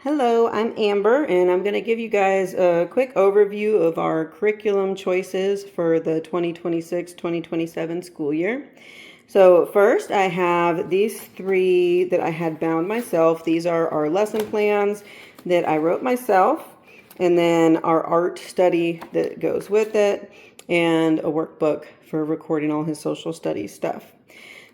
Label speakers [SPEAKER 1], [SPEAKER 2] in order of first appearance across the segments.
[SPEAKER 1] Hello, I'm Amber, and I'm going to give you guys a quick overview of our curriculum choices for the 2026-2027 school year. So first, I have these three that I had bound myself. These are our lesson plans that I wrote myself, and then our art study that goes with it, and a workbook for recording all his social studies stuff.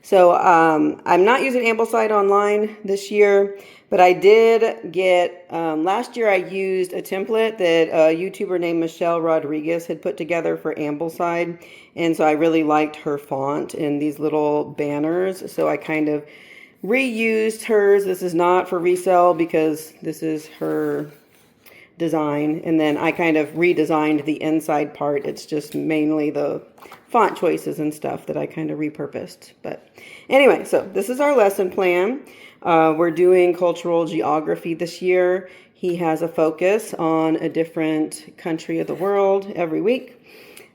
[SPEAKER 1] So I'm not using Ambleside Online this year, but I did get, last year I used a template that a YouTuber named Michelle Rodriguez had put together for Ambleside. And so I really liked her font and these little banners. So I kind of reused hers. This is not for resale because this is her design, and then I kind of redesigned the inside part. It's just mainly the font choices and stuff that I kind of repurposed. But anyway, so this is our lesson plan. We're doing cultural geography this year. He has a focus on a different country of the world every week.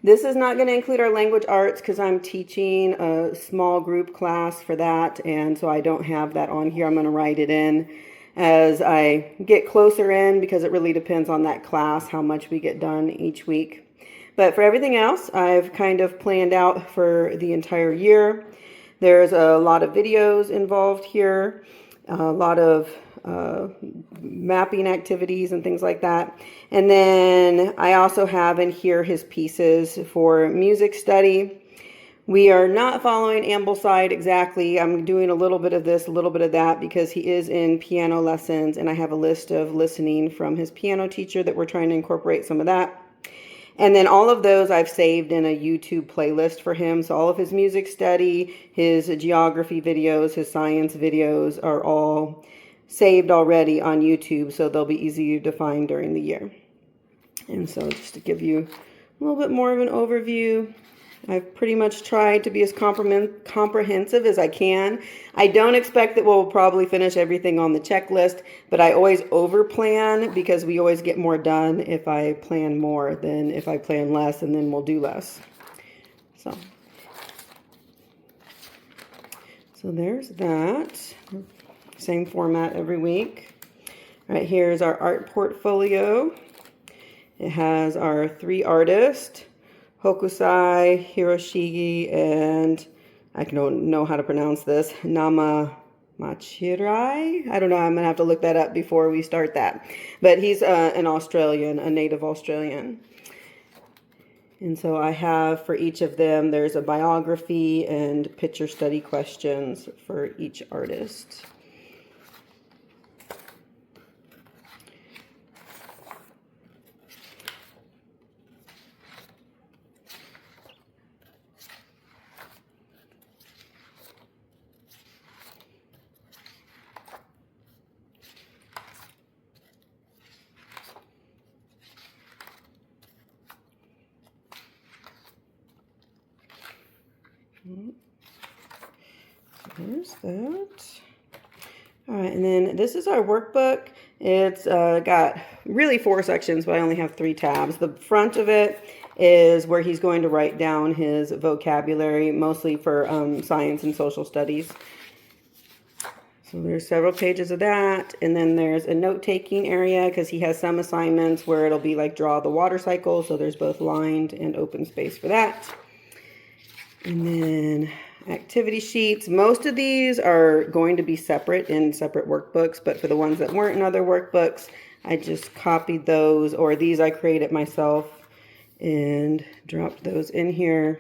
[SPEAKER 1] This is not going to include our language arts because I'm teaching a small group class for that, and so I don't have that on here. I'm going to write it in as I get closer in because it really depends on that class how much we get done each week. But for everything else, I've kind of planned out for the entire year. There's a lot of videos involved here, a lot of mapping activities and things like that. And then I also have in here his pieces for music study. We are not following Ambleside exactly. I'm doing a little bit of this, a little bit of that, because he is in piano lessons, and I have a list of listening from his piano teacher that we're trying to incorporate some of that. And then all of those I've saved in a YouTube playlist for him. So all of his music study, his geography videos, his science videos are all saved already on YouTube, so they'll be easier to find during the year. And so just to give you a little bit more of an overview, I've pretty much tried to be as comprehensive as I can. I don't expect that we'll probably finish everything on the checklist, but I always over-plan because we always get more done if I plan more than if I plan less, and then we'll do less. So there's that. Same format every week. Right here is our art portfolio. It has our three artists, Hokusai, Hiroshige, and I don't know how to pronounce this, Nama Machirai. I don't know, I'm going to have to look that up before we start that. But he's an Australian, a native Australian. And so I have for each of them, there's a biography and picture study questions for each artist. So there's that. All right, and then this is our workbook. It's got really 4 sections, but I only have 3 tabs. The front of it is where he's going to write down his vocabulary, mostly for science and social studies. So there's several pages of that, and then there's a note-taking area because he has some assignments where it'll be like draw the water cycle, so there's both lined and open space for that. And then activity sheets. Most of these are going to be separate in separate workbooks, but for the ones that weren't in other workbooks, I just copied those, or these I created myself and dropped those in here.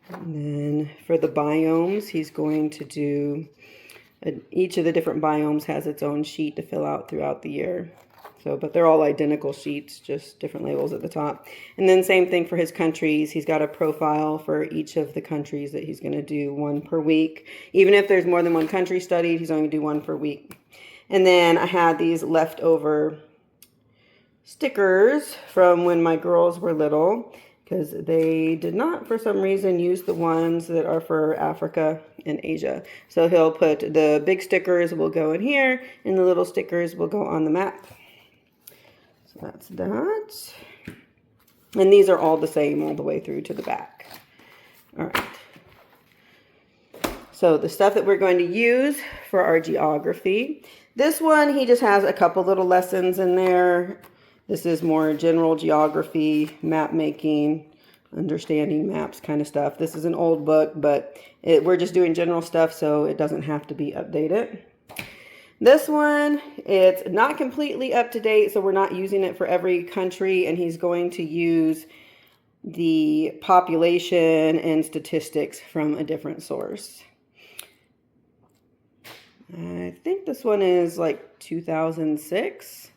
[SPEAKER 1] And then for the biomes, he's going to do, each of the different biomes has its own sheet to fill out throughout the year. So, but they're all identical sheets, just different labels at the top. And then same thing for his countries. He's got a profile for each of the countries that he's going to do 1 per week. Even if there's more than 1 country studied, he's only going to do 1 per week. And then I had these leftover stickers from when my girls were little, because they did not, for some reason, use the ones that are for Africa and Asia. So he'll put the big stickers will go in here, and the little stickers will go on the map. So that's that. And these are all the same all the way through to the back. All right. So the stuff that we're going to use for our geography, This one, he just has a couple little lessons in there. This is more general geography, map making, understanding maps kind of stuff. This is an old book, but we're just doing general stuff, so it doesn't have to be updated. This one, it's not completely up to date, so we're not using it for every country, and he's going to use the population and statistics from a different source. I think this one is like 2006.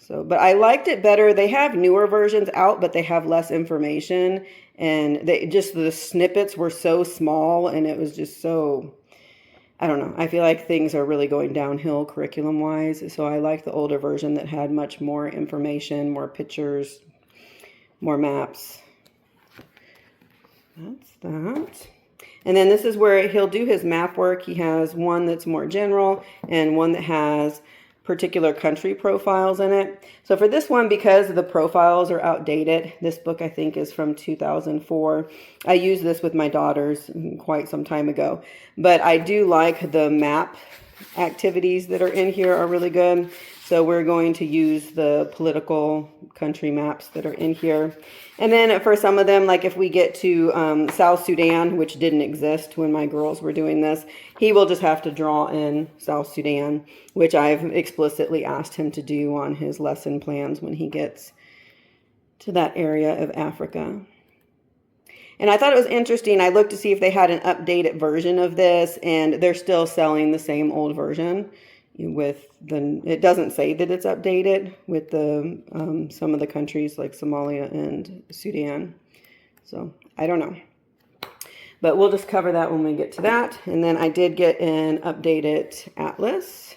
[SPEAKER 1] So, but I liked it better. They have newer versions out, but they have less information, and the snippets were so small, and it was just so, I don't know. I feel like things are really going downhill curriculum wise. So I like the older version that had much more information, more pictures, more maps. That's that. And then this is where he'll do his map work. He has one that's more general and one that has particular country profiles in it. So for this one, because the profiles are outdated, this book I think is from 2004. I used this with my daughters quite some time ago. But I do like the map activities that are in here are really good. So we're going to use the political country maps that are in here. And then for some of them, like if we get to South Sudan, which didn't exist when my girls were doing this, he will just have to draw in South Sudan, which I've explicitly asked him to do on his lesson plans when he gets to that area of Africa. And I thought it was interesting. I looked to see if they had an updated version of this, and they're still selling the same old version. It doesn't say that it's updated with the some of the countries like Somalia and Sudan. So I don't know, but we'll just cover that when we get to that. And then I did get an updated atlas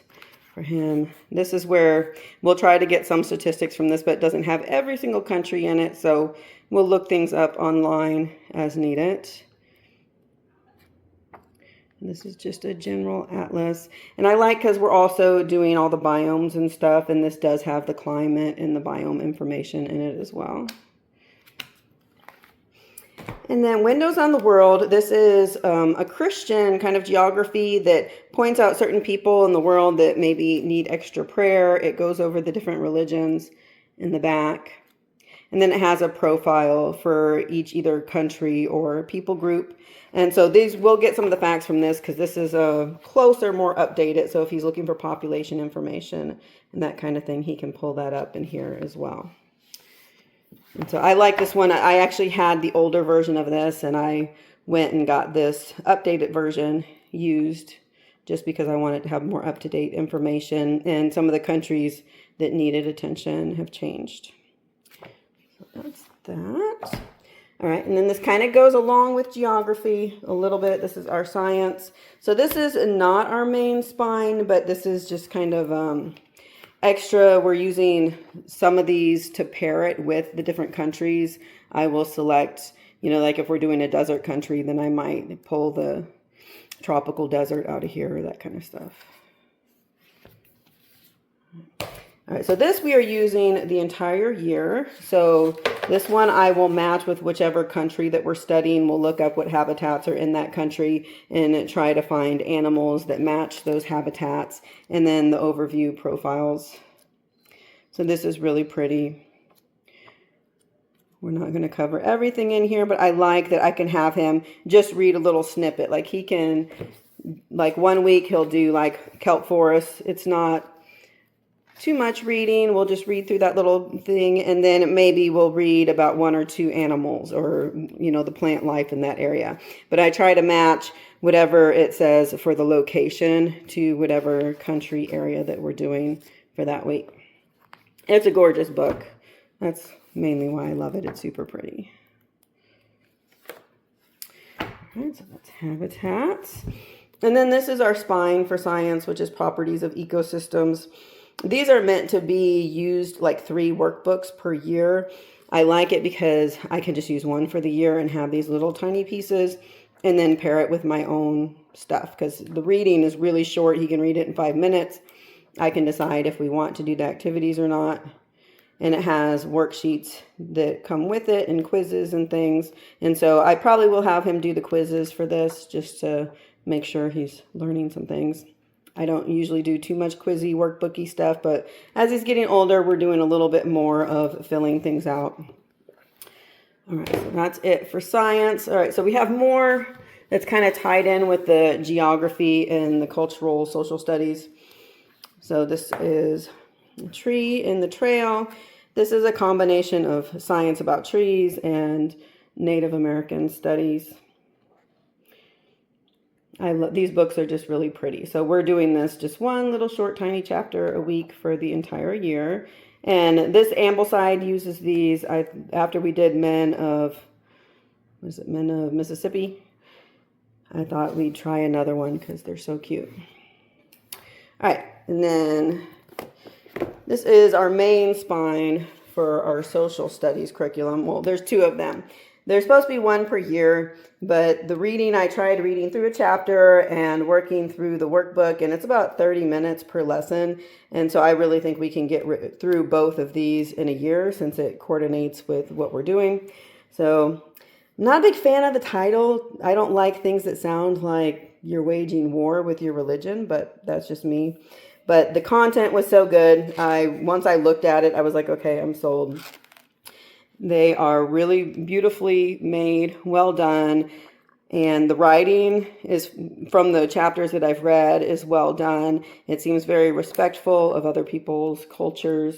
[SPEAKER 1] for him. This is where we'll try to get some statistics from this, but it doesn't have every single country in it, so we'll look things up online as needed. This is just a general atlas. And I like because we're also doing all the biomes and stuff, and this does have the climate and the biome information in it as well. And then Windows on the World. This is a Christian kind of geography that points out certain people in the world that maybe need extra prayer. It goes over the different religions in the back. And then it has a profile for each either country or people group. And so we'll get some of the facts from this because this is a closer, more updated. So if he's looking for population information and that kind of thing, he can pull that up in here as well. And so I like this one. I actually had the older version of this, and I went and got this updated version used just because I wanted to have more up-to-date information. And some of the countries that needed attention have changed. So that's that. All right, and then this kind of goes along with geography a little bit. This is our science. So this is not our main spine, but this is just kind of extra. We're using some of these to pair it with the different countries. I will select, like if we're doing a desert country, then I might pull the tropical desert out of here, or that kind of stuff. All right, so this we are using the entire year. So this one I will match with whichever country that we're studying. We'll look up what habitats are in that country and try to find animals that match those habitats, and then the overview profiles. So this is really pretty. We're not going to cover everything in here, but I like that I can have him just read a little snippet. Like he can, like 1 week he'll do like kelp forests. It's not too much reading. We'll just read through that little thing, and then maybe we'll read about 1 or 2 animals or, the plant life in that area. But I try to match whatever it says for the location to whatever country area that we're doing for that week. It's a gorgeous book. That's mainly why I love it. It's super pretty. All right, so that's habitats. And then this is our spine for science, which is properties of ecosystems. These are meant to be used like 3 workbooks per year. I like it because I can just use one for the year and have these little tiny pieces and then pair it with my own stuff, because the reading is really short. He can read it in 5 minutes. I can decide if we want to do the activities or not. And it has worksheets that come with it and quizzes and things. And so I probably will have him do the quizzes for this just to make sure he's learning some things. I don't usually do too much quizzy, workbooky stuff, but as he's getting older, we're doing a little bit more of filling things out. All right, so that's it for science. All right, so we have more that's kind of tied in with the geography and the cultural social studies. So this is a tree in the trail. This is a combination of science about trees and Native American studies. These books are just really pretty. So we're doing this just one little short tiny chapter a week for the entire year. And this Ambleside uses these after we did Men of Mississippi. I thought we'd try another one because they're so cute. All right, and then this is our main spine for our social studies curriculum. Well, there's two of them. There's supposed to be one per year, but the reading, I tried reading through a chapter and working through the workbook, and it's about 30 minutes per lesson. And so I really think we can get through both of these in a year since it coordinates with what we're doing. So I'm not a big fan of the title. I don't like things that sound like you're waging war with your religion, but that's just me. But the content was so good. Once I looked at it, I was like, okay, I'm sold. They are really beautifully made, well done, and the writing is from the chapters that I've read is well done. It seems very respectful of other people's cultures.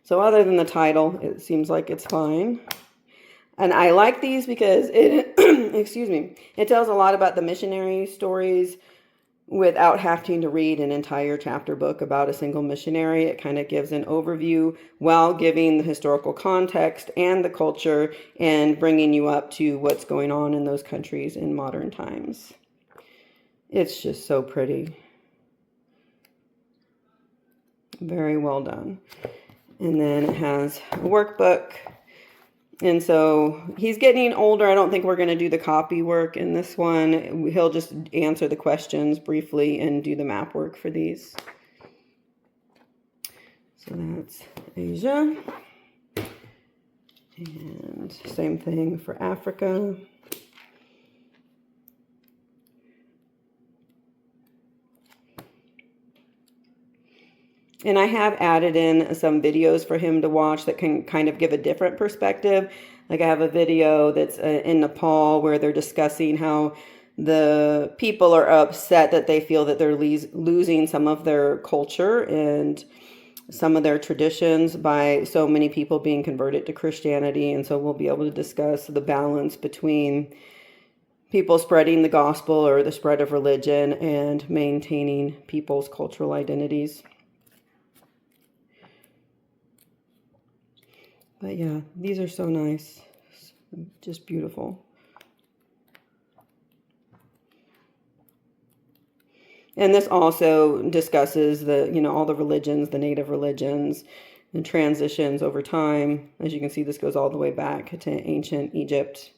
[SPEAKER 1] So other than the title, it seems like it's fine. And I like these because it, excuse me, it tells a lot about the missionary stories without having to read an entire chapter book about a single missionary. It kind of gives an overview while giving the historical context and the culture and bringing you up to what's going on in those countries in modern times. It's just so pretty. Very well done. And then it has a workbook. And so he's getting older. I don't think we're going to do the copy work in this one. He'll just answer the questions briefly and do the map work for these. So that's Asia. And same thing for Africa. And I have added in some videos for him to watch that can kind of give a different perspective. Like I have a video that's in Nepal where they're discussing how the people are upset that they feel that they're losing some of their culture and some of their traditions by so many people being converted to Christianity. And so we'll be able to discuss the balance between people spreading the gospel or the spread of religion and maintaining people's cultural identities. But yeah, these are so nice. Just beautiful. And this also discusses all the religions, the native religions, and transitions over time. As you can see, this goes all the way back to ancient Egypt.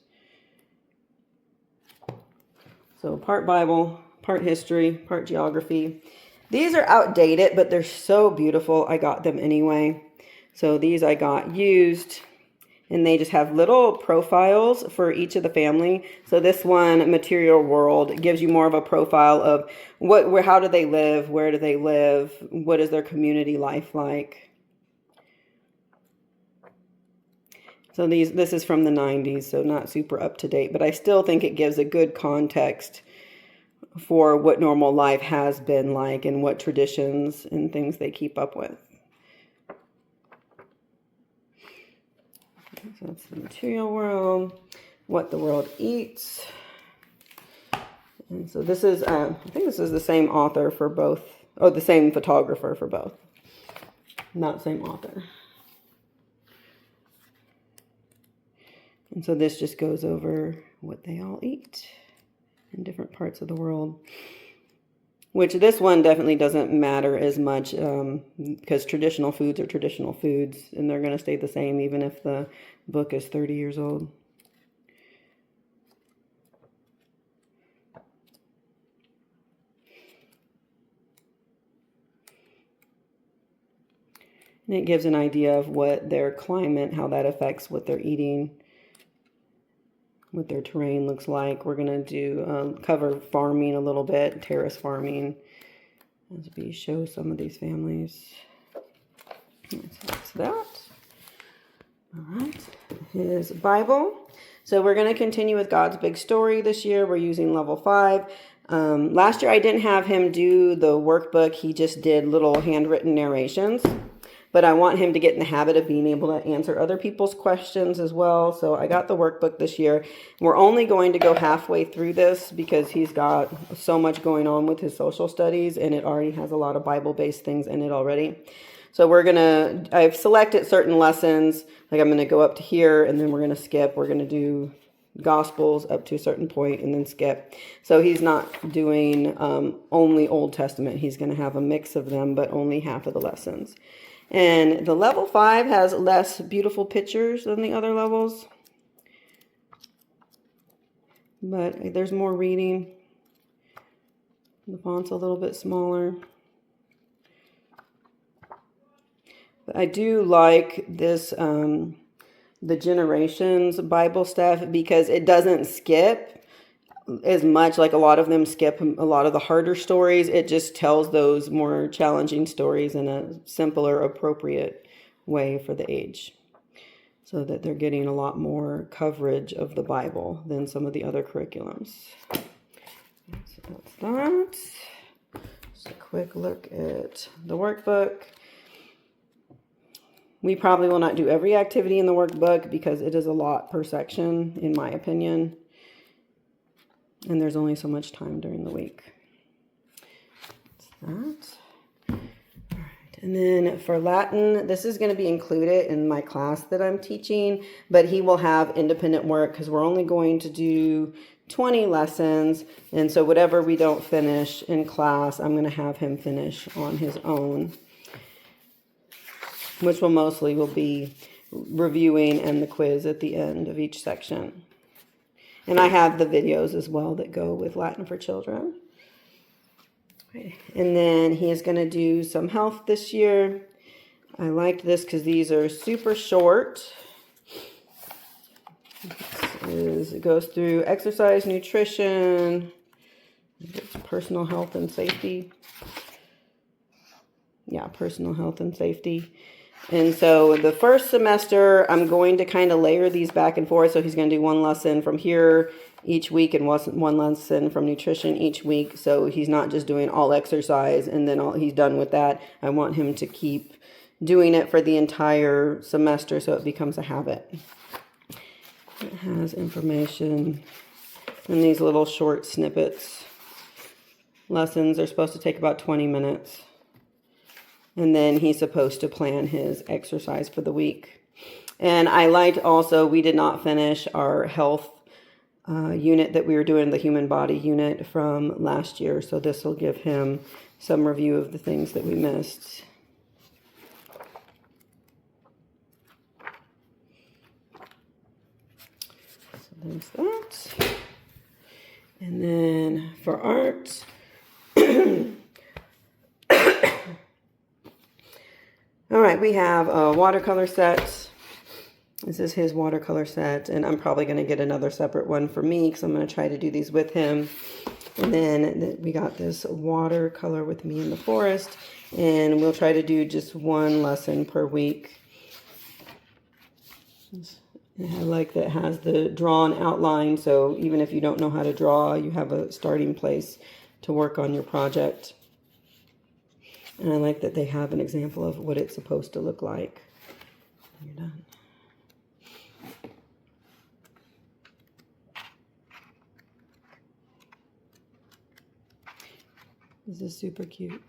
[SPEAKER 1] So part Bible, part history, part geography. These are outdated, but they're so beautiful. I got them anyway. So these I got used, and they just have little profiles for each of the family. So this one, Material World, gives you more of a profile of how do they live, where do they live, what is their community life like. So this is from the 90s, so not super up to date, but I still think it gives a good context for what normal life has been like and what traditions and things they keep up with. So that's the Material World, What the World Eats. And so this is, I think this is the same author for both, or the same photographer for both. Not the same author. And so this just goes over what they all eat in different parts of the world. Which this one definitely doesn't matter as much because traditional foods are traditional foods and they're going to stay the same even if the book is 30 years old. And it gives an idea of what their climate, how that affects what they're eating, what their terrain looks like. We're going to do cover farming a little bit, terrace farming. as we show some of these families. So that's that. All right, his Bible. So we're going to continue with God's Big Story this year. We're using level 5. Last year I didn't have him do the workbook. He just did little handwritten narrations. But I want him to get in the habit of being able to answer other people's questions as well. So I got the workbook this year. We're only going to go halfway through this because he's got so much going on with his social studies, and it already has a lot of Bible-based things in it already. So I've selected certain lessons. Like I'm gonna go up to here, and then we're gonna skip. We're gonna do Gospels up to a certain point and then skip. So he's not doing only Old Testament. He's gonna have a mix of them, but only half of the lessons. And the level 5 has less beautiful pictures than the other levels. But there's more reading. The font's a little bit smaller. But I do like this, the Generations Bible stuff, because it doesn't skip as much. Like a lot of them skip a lot of the harder stories. It just tells those more challenging stories in a simpler, appropriate way for the age, so that they're getting a lot more coverage of the Bible than some of the other curriculums. So that's that. Just a quick look at the workbook. We probably will not do every activity in the workbook because it is a lot per section, in my opinion. And there's only so much time during the week. That's that. All right. And then for Latin, this is going to be included in my class that I'm teaching, but he will have independent work because we're only going to do 20 lessons. And so whatever we don't finish in class, I'm going to have him finish on his own, which will be reviewing and the quiz at the end of each section. And I have the videos as well that go with Latin for Children. And then he is going to do some health this year. I liked this because these are super short. It goes through exercise, nutrition, personal health and safety. Yeah, personal health and safety. And so the first semester, I'm going to kind of layer these back and forth. So he's going to do one lesson from here each week and one lesson from nutrition each week. So he's not just doing all exercise and then he's done with that. I want him to keep doing it for the entire semester so it becomes a habit. It has information in these little short snippets. Lessons are supposed to take about 20 minutes. And then he's supposed to plan his exercise for the week. And I liked also, we did not finish our health unit that we were doing, the human body unit from last year. So this will give him some review of the things that we missed. So there's that. And then for art, all right, we have a watercolor set. This is his watercolor set, and I'm probably going to get another separate one for me because I'm going to try to do these with him. And then we got this watercolor with me in the forest, and we'll try to do just one lesson per week. I like that it has the drawn outline, so even if you don't know how to draw, you have a starting place to work on your project. And I like that they have an example of what it's supposed to look like when you're done. This is super cute.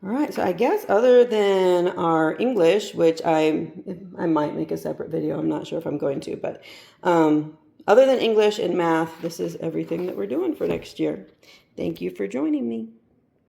[SPEAKER 1] All right, so I guess other than our English, which I might make a separate video, I'm not sure if I'm going to, but other than English and math, this is everything that we're doing for next year. Thank you for joining me.